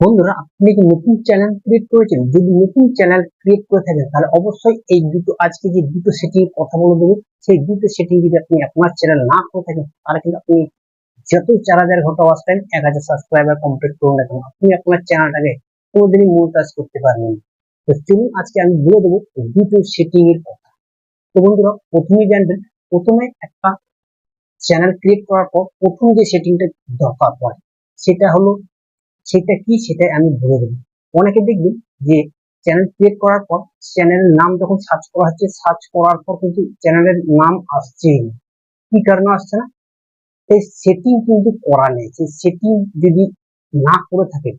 বন্ধুরা, আপনি কি নতুন চ্যানেল ক্রিয়েট করেছেন? যদি নতুন চ্যানেল ক্রিয়েট করে থাকেন তাহলে অবশ্যই এই দুটো আজকে যে দুটো সেটিং কথা বলে দেবো, সেই দুটো সেটিং যদি আপনি আপনার চ্যানেল না করে থাকেন তাহলে কিন্তু আপনি যতই 4,000 ঘন্টা ওয়াচ টাইম 1,000 সাবস্ক্রাইবার কমপ্লিট করুন না কেন, আপনি আপনার চ্যানেলটাকে কোনোদিনই মনিটাইজ করতে পারবেন না। তো চলুন আজকে আমি বলে দেবো দুটো সেটিং এর কথা। তো বন্ধুরা, প্রথমেই জানবেন, প্রথমে একটা চ্যানেল ক্রিয়েট করার পর প্রথম যে সেটিংটা দরকার পড়ে সেটা হলো, সেটা কি সেটাই আমি বলে দেবো। অনেকে দেখবেন যে চ্যানেল ক্রিয়েট করার পর চ্যানেলের নাম যখন সার্চ করা হচ্ছে, সার্চ করার পর কিন্তু চ্যানেলের নাম আসছেই না। কি কারণে আসছে না? এই সেটিং কিন্তু করা নেই। সেই সেটিং যদি না করে থাকেন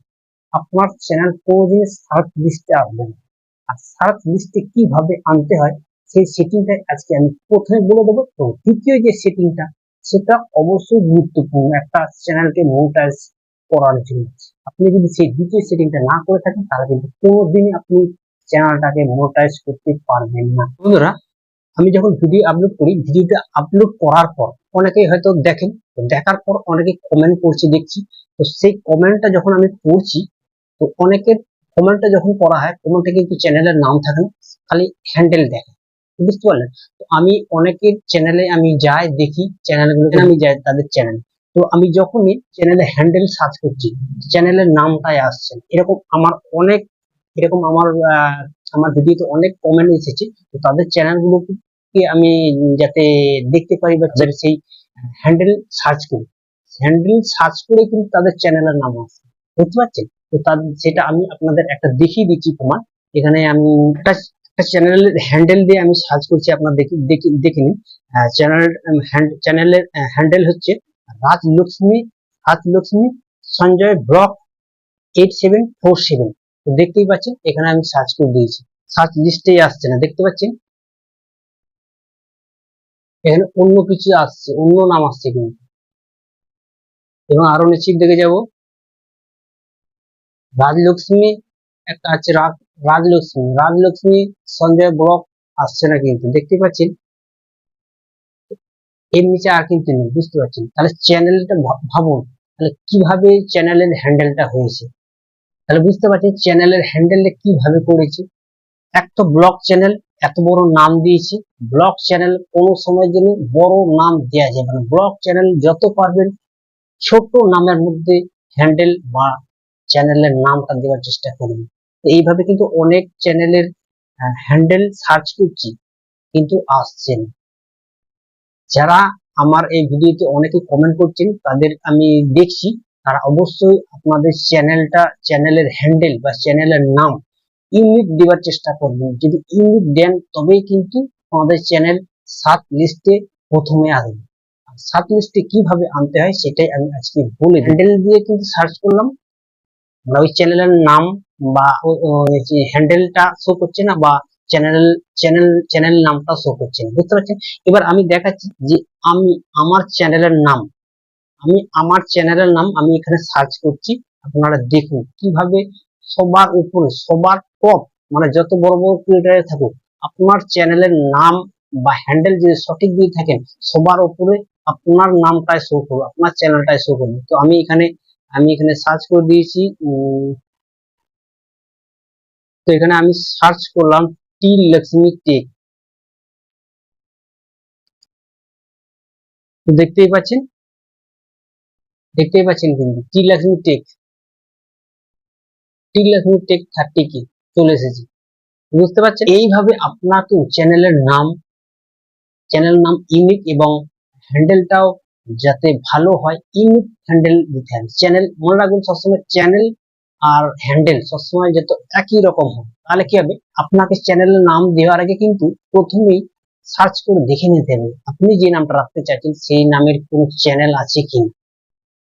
আপনার চ্যানেল কোনোদিন সার্চ লিস্টে আসবে না। আর সার্চ লিস্টে কিভাবে আনতে হয় সেই সেটিংটাই আজকে আমি প্রথমে বলে দেবো। তো দ্বিতীয় যে সেটিংটা, সেটা অবশ্যই গুরুত্বপূর্ণ একটা চ্যানেলকে মনিটাইজ করার জন্য। আপনি যদি সেই দ্বিতীয় সেটিংটা না করে থাকেন তাহলে কিন্তু কোনোদিনই আপনি চ্যানেলটাকে মনিটাইজ করতে পারবেন না। বন্ধুরা, আমি যখন ভিডিও আপলোড করি, ভিডিওটা আপলোড করার পর অনেকেই হয়তো দেখেন, দেখার পর অনেকে কমেন্ট করছে দেখছি। তো সেই কমেন্টটা যখন আমি পড়ছি, তো অনেকের কমেন্টটা যখন করা হয়, কমেন্টে কিন্তু চ্যানেলের নাম থাকে না, খালি হ্যান্ডেল দেখে। বুঝতে পারলেন? তো আমি অনেকের চ্যানেলে আমি যাই, দেখি চ্যানেলগুলোকে, আমি যাই তাদের চ্যানেল। তো আমি যখনই চ্যানেলে হ্যান্ডেল সার্চ করছি, চ্যানেলের নামটাই আসছে। এরকম আমার অনেক, এরকম আমার ভিডিওতে অনেক কমেন্ট এসেছে। তো তাদের চ্যানেলগুলোকে আমি যাতে দেখতে পারি বা যাতে সেই হ্যান্ডেল সার্চ করি, হ্যান্ডেল সার্চ করে কিন্তু তাদের চ্যানেলের নাম আসে। বুঝতে পারছেন? তো সেটা আমি আপনাদের একটা দেখিয়ে দিচ্ছি প্রমাণ। এখানে আমি একটা চ্যানেলের হ্যান্ডেল দিয়ে আমি সার্চ করছি, আপনার দেখে নিন। চ্যানেলের হ্যান্ডেল হচ্ছে রাজলক্ষ্মী সঞ্জয় ব্লগ 8747। তো দেখতেই পাচ্ছেন এখানে আমি সার্চ করে দিয়েছি, সার্চ লিস্টেই আসছে না। দেখতে পাচ্ছেন এখানে অন্য কিছু আসছে, অন্য নাম আসছে কিন্তু। এবং আরো নিচের দিকে যাব, রাজলক্ষ্মী একটা আছে, রাজলক্ষ্মী সঞ্জয় ব্লগ আসছে না কিন্তু। দেখতে পাচ্ছেন এর নিচে আর কিন্তু নেই। বুঝতে পারছেন? তাহলে চ্যানেলটা ভাবুন তাহলে কিভাবে চ্যানেলের হ্যান্ডেলটা হয়েছে। তাহলে বুঝতে পারছেন চ্যানেলের হ্যান্ডেলটা কিভাবে করেছে। একটা ব্লগ চ্যানেল এত বড় নাম দিয়েছে। ব্লগ চ্যানেল কোনো সময় জন্য বড় নাম দেওয়া যাবে না। ব্লগ চ্যানেল যত পারবেন ছোট নামের মধ্যে হ্যান্ডেল বা চ্যানেলের নামটা দেওয়ার চেষ্টা করবেন। এইভাবে কিন্তু অনেক চ্যানেলের হ্যান্ডেল সার্চ করছি কিন্তু আসছে না। যারা আমার এই ভিডিওতে অনেকে কমেন্ট করছেন তাদের আমি দেখছি, তারা অবশ্যই আপনাদের চ্যানেলের হ্যান্ডেল বা চ্যানেলের নাম ইউনিক দেওয়ার চেষ্টা করবেন। যদি ইউনিক দেন তবেই কিন্তু আমাদের চ্যানেল সার্চ লিস্টে প্রথমে আসবে। সার্চ লিস্টে কিভাবে আনতে হয় সেটাই আমি আজকে বলে দিই। হ্যান্ডেল দিয়ে কিন্তু সার্চ করলাম, আমরা ওই চ্যানেলের নাম বা হ্যান্ডেলটা শো করছে না, বা চ্যানেল নামটা শো করছে না। বুঝতে পারছেন? এবার আমি দেখাচ্ছি যে আমি আমার চ্যানেলের নাম, আমি এখানে সার্চ করছি। আপনারা দেখুন কিভাবে সবার উপরে, সবার টপ, মানে যত বড় বড় ক্রিয়েটার থাকুক, আপনার চ্যানেলের নাম বা হ্যান্ডেল যদি সঠিক দিয়ে থাকেন সবার উপরে আপনার নামটাই শো করবে, আপনার চ্যানেলটাই শো করবে। তো আমি এখানে সার্চ করে দিয়েছি। তো এখানে আমি সার্চ করলাম টি লক্ষ্মী টেক। তো দেখতেই পাচ্ছেন কিন্তু টি লক্ষ্মী টেক 30 কি চলে এসেছে। বুঝতে পারছেন? এইভাবে আপনাকে চ্যানেল নাম ইউনিক এবং হ্যান্ডেলটাও যাতে ভালো হয়, ইউনিক হ্যান্ডেল দিতে হবে। চ্যানেল মনে রাখবেন সবসময়, চ্যানেল আর হ্যান্ডেল সবসময় যত একই রকম হবে তাহলে কি হবে, আপনাকে চ্যানেলের নাম দেওয়ার আগে কিন্তু প্রথমেই সার্চ করে দেখে নিতে হবে আপনি যে নামটা রাখতে চাইছেন সেই নামের কোন চ্যানেল আছে কিনা।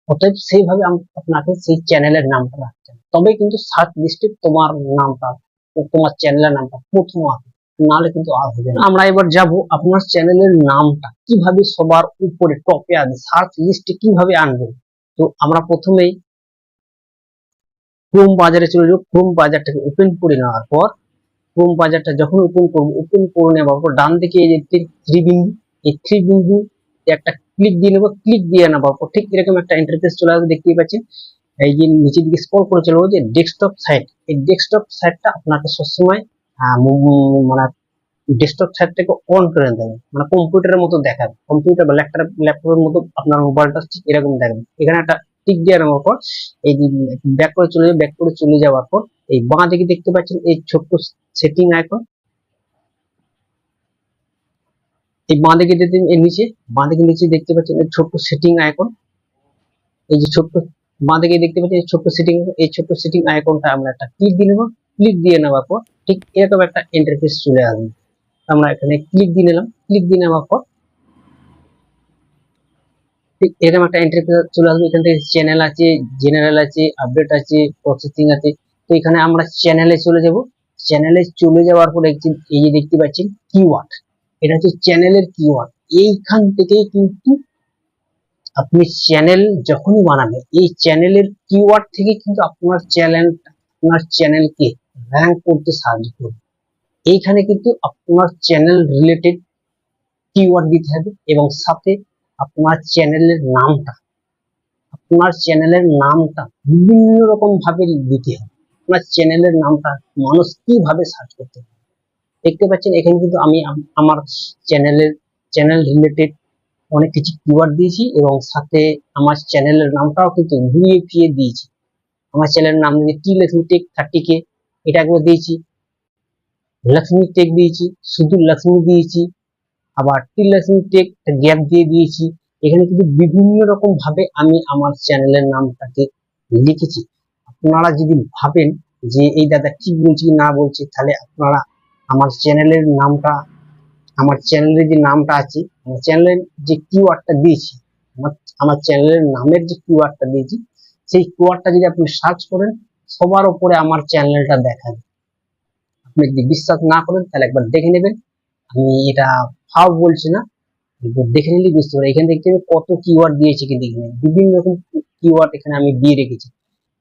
অতএব সেইভাবে আপনাকে সেই চ্যানেলের নামটা রাখতে হবে, তবে কিন্তু সার্চ লিস্টে তোমার চ্যানেলের নামটা প্রথম আসবে, নাহলে কিন্তু আর হবে না। আমরা এবার যাব আপনার চ্যানেলের নামটা কিভাবে সবার উপরে টপে আসবে, সার্চ লিস্টে কিভাবে আনবেন। তো আমরা প্রথমেই ক্রোম বাজারে চলে যাব। ক্রোম বাজারটাকে ওপেন করে নেওয়ার পর, ক্রোম বাজারটা যখন ওপেন করে নেওয়ার পর ডান দিকে এই যে থ্রি বিন্দু একটা ক্লিক দিয়ে নেবো। ক্লিক দিয়ে নেওয়ার পর ঠিক এরকম একটা ইন্টারফেস চলে আসবে, দেখতেই পাচ্ছেন। এই যে নিচের দিকে স্ক্রল করে চলবো যে ডেস্কটপ সাইট, এই ডেস্কটপ সাইটটা আপনাকে সবসময় মানে ডেস্কটপ সাইটটাকে অন করে দেবেন, মানে কম্পিউটারের মতো দেখাবে, কম্পিউটার বা ল্যাপটপের মতো আপনার মোবাইলটা ঠিক এরকম দেখাবে। এখানে একটা টিক দিয়ে নেওয়ার পর এই যে ব্যাক করে চলে যাওয়ার পর এই বাঁ দিকে দেখতে পাচ্ছেন এই ছোট্ট সেটিং আইকন, এই বাঁ দিকে নিচে দেখতে পাচ্ছেন এই ছোট্ট সেটিং আইকন, এই যে ছোট্ট বাঁ দিকে দেখতে পাচ্ছেন এই ছোট্ট সেটিং আইকনটা আমরা একটা ক্লিক দিয়ে নেবো। ক্লিক দিয়ে নেওয়ার পর ঠিক এরকম একটা ইন্টারফেস চলে আসবে। আমরা এখানে ক্লিক দিয়ে নিলাম। ক্লিক দিয়ে নেওয়ার পর ঠিক এরকম একটা ইন্টারফেস চলে আসবে। এখান থেকে চ্যানেল আছে, জেনারেল আছে, আপডেট আছে, প্রসেসিং আছে। তো এখানে আমরা চ্যানেলে চলে যাব। চ্যানেলে চলে যাওয়ার পর এই যে দেখতে পাচ্ছেন কিওয়ার্ড, এটা হচ্ছে চ্যানেলের কিওয়ার্ড। এইখান থেকেই কিন্তু আপনি চ্যানেল যখনই বানাবেন এই চ্যানেলের কিওয়ার্ড থেকে কিন্তু আপনার চ্যানেলকে র্যাঙ্ক করতে সাহায্য করবে। এইখানে কিন্তু আপনার চ্যানেল রিলেটেড কিওয়ার্ড দিতে হবে এবং সাথে আপনার চ্যানেলের নামটা বিভিন্ন রকম ভাবে দিতে হবে। আপনার চ্যানেলের নামটা মানুষ কিভাবে সার্চ করতে হবে দেখতে পাচ্ছেন। এখানে কিন্তু আমি আমার চ্যানেল রিলেটেড অনেক কিছু কিওয়ার্ড দিয়েছি এবং সাথে আমার চ্যানেলের নামটাও কিন্তু ঘুরিয়ে ফিরিয়ে দিয়েছি। আমার চ্যানেলের নাম দিয়ে টি লক্ষ্মী টেক 30K এটা একবার দিয়েছি, লক্ষ্মী টেক দিয়েছি, শুধু লক্ষ্মী দিয়েছি, আবার টি লক্ষ্মী টেক গ্যাপ দিয়ে দিয়েছি। এখানে কিন্তু বিভিন্ন রকম ভাবে আমি আমার চ্যানেলের নামটাকে লিখেছি। আপনারা যদি ভাবেন যে এই দাদা ঠিক বলছি না বলছি, তাহলে আপনারা আমার চ্যানেলের যে নামটা আছে, আমার চ্যানেলের যে কিওয়ার্ডটা দিয়েছি, আমার চ্যানেলের নামের যে কিওয়ার্ডটা দিয়েছি, সেই কিওয়ার্ডটা যদি আপনি সার্চ করেন সবার উপরে আমার চ্যানেলটা দেখাবে। আপনি যদি বিশ্বাস না করেন তাহলে একবার দেখে নেবেন, আমি এটা ফাও বলছি না, দেখে নিলে বুঝতে পারবেন। এখানে দেখতে হবে কত কিওয়ার্ড দিয়েছি, কিন্তু এখানে বিভিন্ন রকম কিওয়ার্ড এখানে আমি দিয়ে রেখেছি।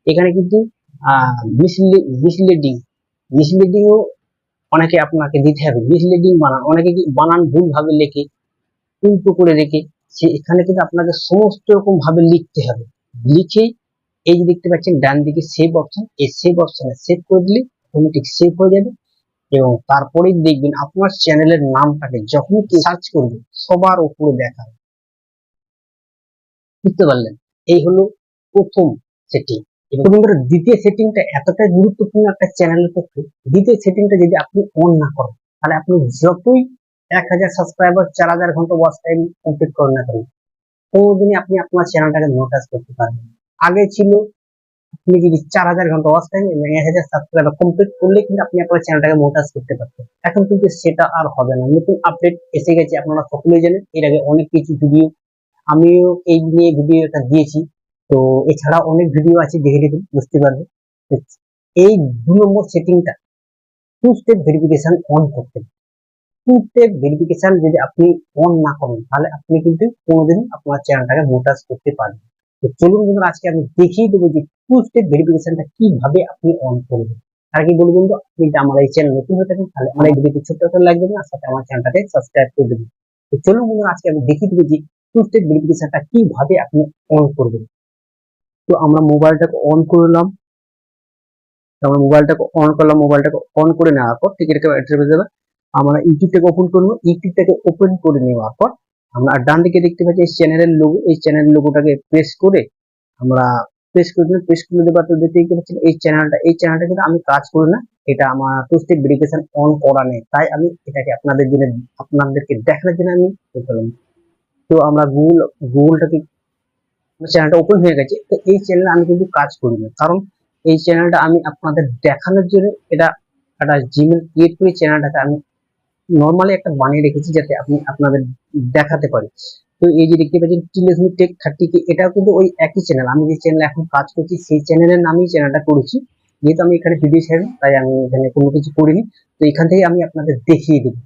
এখানে কিন্তু মিসলিডিংও অনেকে আপনাকে দিতে হবে। মিসলিডিং অনেকে বানান ভুল ভাবে লেখে, উল্টো করে রেখে, এখানে কিন্তু আপনাকে সমস্ত রকম ভাবে লিখতে হবে। লিখে এই যে দেখতে পাচ্ছেন ডান দিকে সেভ অপশন, এই সেভ অপশনে সেভ করে দিলে অটোমেটিক সেভ হয়ে যাবে এবং তারপরেই দেখবেন আপনার চ্যানেলের নামটাকে যখন সার্চ করবে সবার উপরে দেখাবে। বুঝতে পারলেন? এই হলো প্রথম সেটিং। এবং বন্ধুরা দ্বিতীয় সেটিংটা এতটাই গুরুত্বপূর্ণ একটা চ্যানেলের পক্ষে। দ্বিতীয় সেটিংটা যদি আপনি অন না করেন তাহলে আপনি যতই 1000 সাবস্ক্রাইবার 4000 ঘন্টা ওয়াচ টাইম কমপ্লিট করেন না কেন, কোনোদিনই আপনি আপনার চ্যানেলটাকে নোটিস করতে পারবেন। আগে ছিল আপনি যদি 4000 ঘন্টা ওয়াচ টাইম এবং 1000 সাবস্ক্রাইবার কমপ্লিট করলে কিন্তু আপনি আপনার চ্যানেলটাকে নোটিস করতে পারতেন। এখন কিন্তু সেটা আর হবে না। নতুন আপডেট এসে গেছে, আপনারা সকলেই জানেন। এর আগে অনেক কিছু ভিডিও আমিও এই নিয়ে ভিডিওটা দিয়েছি, তো এছাড়া অনেক ভিডিও আছে, দেখে দেখুন বুঝতে পারবেন। এই 2 নম্বর সেটিংটা টু স্টেপ ভেরিফিকেশন অন করতে হবে। টু স্টেপ ভেরিফিকেশন যদি আপনি অন না করেন তাহলে আপনি কিন্তু কোনোদিন আপনার চ্যানেলটাকে নোটিস করতে পারবেন। তো চলুন বন্ধুরা আজকে আমি দেখিয়ে দেবো যে টু স্টেপ ভেরিফিকেশনটা কিভাবে আপনি অন করবেন। আর কি বলবো বন্ধু, আপনি যদি আমার এই চ্যানেল নতুন হয়ে থাকেন তাহলে আমার এই ভিডিওতে ছোট্ট একটা লাইক দেবেন আর সাথে আমার চ্যানেলটাকে সাবস্ক্রাইব করে দেবেন। তো চলুন বন্ধুরা আজকে আমি দেখিয়ে দেবো যে টু স্টেপ ভেরিফিকেশনটা কিভাবে আপনি অন করবেন। তো আমরা মোবাইলটাকে অন করলাম, মোবাইলটাকে অন করে নেওয়ার পর ঠিক এরকম ইন্টারফেস দেবে। আমরা ইউটিউবটাকে ওপেন করবো। ইউটিউবটাকে ওপেন করে নেওয়ার পর আমরা ডান দিকে দেখতে পাচ্ছি চ্যানেলের লোগো, এই চ্যানেলের লোগোটাকে প্রেস করে আমরা প্রেস করে দেবার তো দেখতে পাচ্ছেন এই চ্যানেলটা কিন্তু আমি কাজ করি না, এটা আমার টু স্টেপ ভেরিফিকেশন অন করা নেই, তাই আমি এটাকে আপনাদেরকে দেখানোর জন্য আমি করলাম। তো আমরা গুগলটাকে চ্যানেলটা ওপেন হয়ে গেছে। তো এই চ্যানেলে আমি কিন্তু কাজ করি না, কারণ এই চ্যানেলটা আমি আপনাদের দেখানোর জন্য এটা একটা জিমেল ক্রিয়েট করে চ্যানেলটাকে আমি নর্মালি একটা বানিয়ে রেখেছি যাতে আপনি আপনাদের দেখাতে পারি। তো এই যে দেখতে পাচ্ছেন টিলেসমি টেক 30K, এটাও কিন্তু ওই একই চ্যানেল। আমি যে চ্যানেলে এখন কাজ করছি সেই চ্যানেলের নামেই চ্যানেলটা করেছি। যেহেতু আমি এখানে ভিডিও ছাড়ি তাই আমি এখানে কোনো কিছু করিনি, তো এখান থেকে আমি আপনাদের দেখিয়ে দেবো।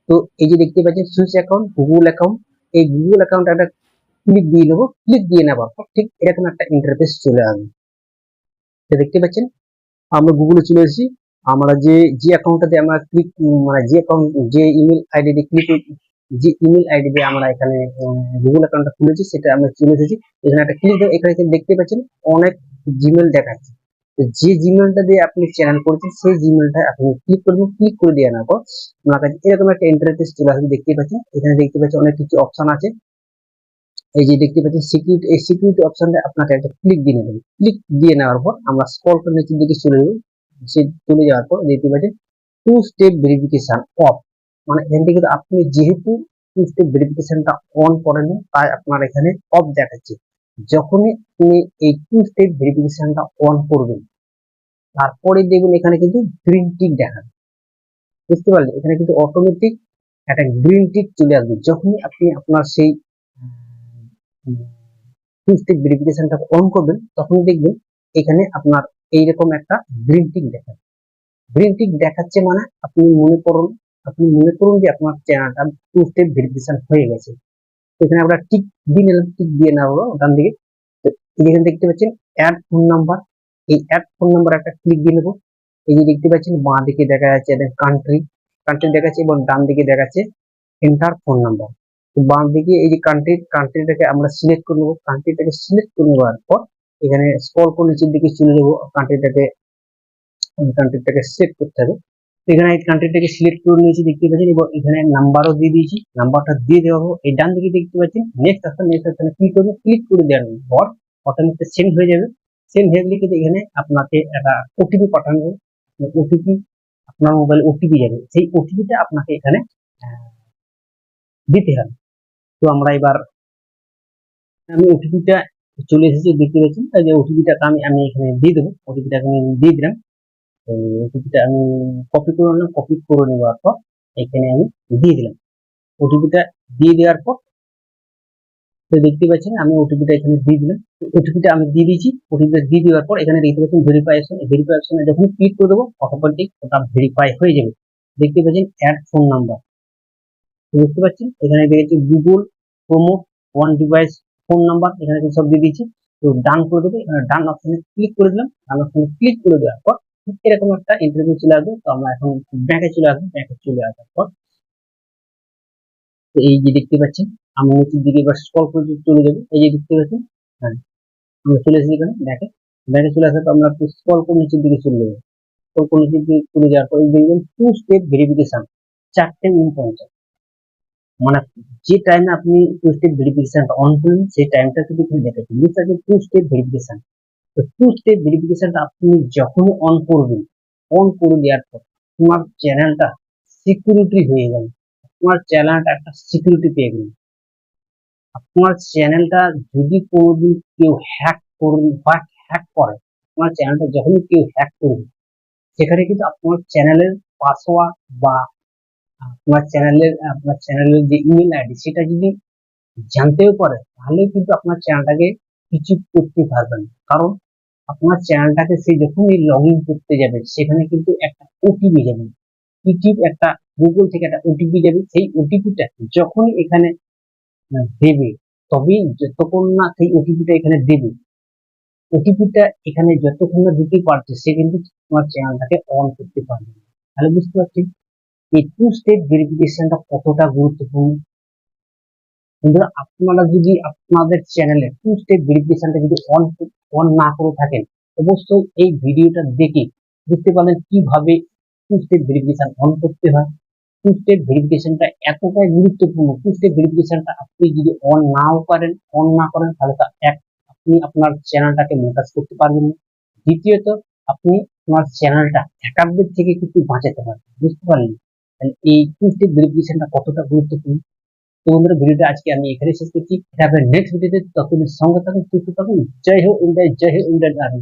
তো এই যে দেখতে পাচ্ছেন সুইচ অ্যাকাউন্ট, গুগল অ্যাকাউন্ট, এই গুগল অ্যাকাউন্ট একটা ক্লিক দিয়ে নেবো। ক্লিক দিয়ে নেওয়ার পর ঠিক এরকম একটা ইন্টারফেস চলে আসবে। দেখতে পাচ্ছেন আমরা গুগলে চলে এসেছি। আমরা যে অ্যাকাউন্টটাতে আমরা ক্লিক মানে যে ইমেল আইডি দিয়ে আমরা এখানে গুগল অ্যাকাউন্টটা খুলেছি সেটা আমরা চলে এসেছি। এখানে একটা ক্লিক দেবো। এখানে দেখতে পাচ্ছেন অনেক জিমেল দেখাচ্ছে। তো যে জিমেলটা দিয়ে আপনি চ্যানেল করেছেন সেই জিমেলটা আপনি ক্লিক করবেন। ক্লিক করে দেওয়ার পর আপনার কাছে এরকম একটা ইন্টারফেস চলে আসবে। দেখতে পাচ্ছেন এখানে দেখতে পাচ্ছেন অনেক কিছু অপশন আছে। এই যে দেখতে পাচ্ছেন সিকিউরিটি, এই সিকিউরিটি অপশনটা আপনাকে একটা ক্লিক দিয়ে নেবেন। ক্লিক দিয়ে নেওয়ার পর আমরা স্ক্রল করে নিচের দিকে চলে যাব। সে চলে যাওয়ার পর দেখতে পাচ্ছেন টু স্টেপ ভেরিফিকেশন অফ, মানে এখান থেকে আপনি যেহেতু টু স্টেপ ভেরিফিকেশনটা অন করেন তাই আপনার এখানে অফ দেখাচ্ছে। যখনই আপনি এই টু স্টেপ ভেরিফিকেশনটা অন করবেন তারপরে দেখবেন এখানে কিন্তু গ্রিন টিক দেখাবে। বুঝতে পারলেন, এখানে কিন্তু অটোমেটিক একটা গ্রিন টিক চলে আসবে যখনই আপনি আপনার সেই টু স্টেপ ভেরিফিকেশনটা অন করবেন। তখন দেখবেন এখানে আপনার এইরকম একটা গ্রিন টিক দেখাবে। গ্রিন টিক দেখাচ্ছে মানে আপনি মনে করুন যে আপনার চ্যানেলটা টু স্টেপ ভেরিফিকেশন হয়ে গেছে। এখানে আমরা টিক দিয়ে নিলাম, টিক দিয়ে নেওয়া ডান দিকে। তো এখানে দেখতে পাচ্ছেন অ্যাড ফোন নাম্বার, এই অ্যাড ফোন নাম্বার একটা ক্লিক দিয়ে নেবো। এই যে দেখতে পাচ্ছেন বাঁ দিকে দেখা যাচ্ছে কান্ট্রি কান্ট্রি দেখাচ্ছে এবং ডান দিকে দেখাচ্ছে এন্টার ফোন নাম্বার। তো বাম দিকে এই যে কান্ট্রিটাকে আমরা সিলেক্ট করে নেবো। কান্ট্রিটাকে সিলেক্ট করে নেওয়ার পর এখানে স্ক্রল করে নিচের দিকে চলে যাবো। কান্ট্রিটাকে সিলেক্ট করতে হবে। এখানে এই কান্ট্রিটাকে সিলেক্ট করে নিয়েছি দেখতে পাচ্ছেন এবং এখানে নাম্বারও দিয়ে দিয়েছি। নাম্বারটা দিয়ে দেওয়া হবে। এই ডান দিকে দেখতে পাচ্ছেন নেক্সট অপশনে ক্লিক করবে। ক্লিক করে দেওয়ার পর অটোমেটিক সেন্ড হয়ে যাবে। সেন্ড হয়ে গেলে কিন্তু এখানে আপনাকে একটা ওটিপি পাঠানো হবে। ওটিপি আপনার মোবাইল ওটিপি যাবে, সেই ওটিপিটা আপনাকে এখানে দিতে হবে। তো আমরা এবার আমি ওটিপিটা চলে এসেছি দেখতে পাচ্ছি, যে ওটিপিটাকে আমি এখানে দিয়ে দেবো। ওটিপিটাকে আমি দিয়ে দিলাম। ওটিপিটা আমি কপি করে নিলাম। কপি করে নেওয়ার পর এখানে আমি দিয়ে দিলাম। ওটিপিটা দিয়ে দেওয়ার পর তো দেখতে পাচ্ছেন আমি ওটিপিটা এখানে দিয়ে দিলাম। ওটিপিটা আমি দিয়ে দিয়েছি। ওটিপিটা দিয়ে দেওয়ার পর এখানে দেখতে পাচ্ছেন ভেরিফিকেশন। ভেরিফিকেশনে যখন ক্লিক করে দেবো অটোমেটিক ওটা ভেরিফাই হয়ে যাবে। দেখতে পাচ্ছেন অ্যাড ফোন নাম্বার, বুঝতে পারছেন এখানে দেখেছি Google promote one device phone number, এখানে সব দিয়ে দিয়েছি। তো ডান করে দেবে। এখানে ডান অপশনে ক্লিক করে দিলাম। ডান অপশনে ক্লিক করে দেওয়ার পর এরকম একটা ইন্টারভিউ চলে আসবে। তো আমরা এখন ব্যাংকে চলে আসবো। ব্যাংকে চলে আসার পর তো এই যে দেখতে পাচ্ছেন আমি নিচের দিকে এবার স্ক্রল করে চলে যাবো। এই যে দেখতে পাচ্ছেন, হ্যাঁ আমরা চলে এসেছি এখানে ব্যাংকে। ব্যাংকে চলে আসার পর আমরা একটু স্ক্রল করে নিচের দিকে চলে যাবো। স্ক্রল করে নিচের দিকে চলে যাওয়ার পর দেখবেন টু স্টেপ ভেরিফিকেশন 4:49, মানে যে টাইমে আপনি টু স্টেপ ভেরিফিকেশনটা অন করলেন সেই টাইমটা কিন্তু এখানে দেখাচ্ছে। বুঝতে পারছেন টু স্টেপ ভেরিফিকেশন। তো টু স্টেপ ভেরিফিকেশনটা আপনি যখনই অন করবেন, অন করে দেওয়ার পর তোমার চ্যানেলটা সিকিউরিটি হয়ে গেল। তোমার চ্যানেলটা একটা সিকিউরিটি পেয়ে গেল। আপনার চ্যানেলটা যদি কোনোদিন কেউ হ্যাক করবে বা হ্যাক করে, আপনার চ্যানেলটা যখনই কেউ হ্যাক করবে সেখানে কিন্তু আপনার চ্যানেলের পাসওয়ার্ড বা আপনার চ্যানেলের যে ইমেল আইডি সেটা যদি জানতেও পারে তাহলে কিন্তু আপনার চ্যানেলটাকে কিছু করতে পারবেন। কারণ আপনার চ্যানেলটাকে সে যখনই লগ ইন করতে যাবে সেখানে কিন্তু একটা ওটিপি যাবে। একটা গুগল থেকে একটা ওটিপি যাবে। সেই ওটিপিটা যখনই এখানে দেবে তবেই, যতক্ষণ না সেই ওটিপিটা এখানে দেবে, ওটিপিটা এখানে যতক্ষণ না দিতে পারছে সে কিন্তু তোমার চ্যানেলটাকে অন করতে পারবে না। তাহলে বুঝতে পারছি এই টু স্টেপ ভেরিফিকেশনটা কতটা গুরুত্বপূর্ণ। বন্ধুরা আপনারা যদি আপনাদের চ্যানেলে টু স্টেপ ভেরিফিকেশনটা যদি অন না করে থাকেন অবশ্যই এই ভিডিওটা দেখে বুঝতে পারলেন কিভাবে টু স্টেপ ভেরিফিকেশন অন করতে হয়। টু স্টেপ ভেরিফিকেশনটা এতটাই গুরুত্বপূর্ণ। টু স্টেপ ভেরিফিকেশনটা আপনি যদি অন না করেন তাহলে আপনি আপনার চ্যানেলটাকে মনিটাইজ করতে পারবেন না। দ্বিতীয়ত আপনি আপনার চ্যানেলটা হ্যাকারদের থেকে কিন্তু বাঁচাতে পারবেন। বুঝতে পারলেন এই টু স্টেপ ভেরিফিকেশনটা কতটা গুরুত্বপূর্ণ। তো বন্ধুরা ভিডিওটা আজকে আমি এখানে শেষ করছি। দেখা হবে নেক্সট ভিডিওতে। ততদিন সঙ্গে থাকুন, সুস্থ থাকুন। জয় হোক ইন্ডিয়া, জয় হোক ইন্ডিয়ান আর্মি।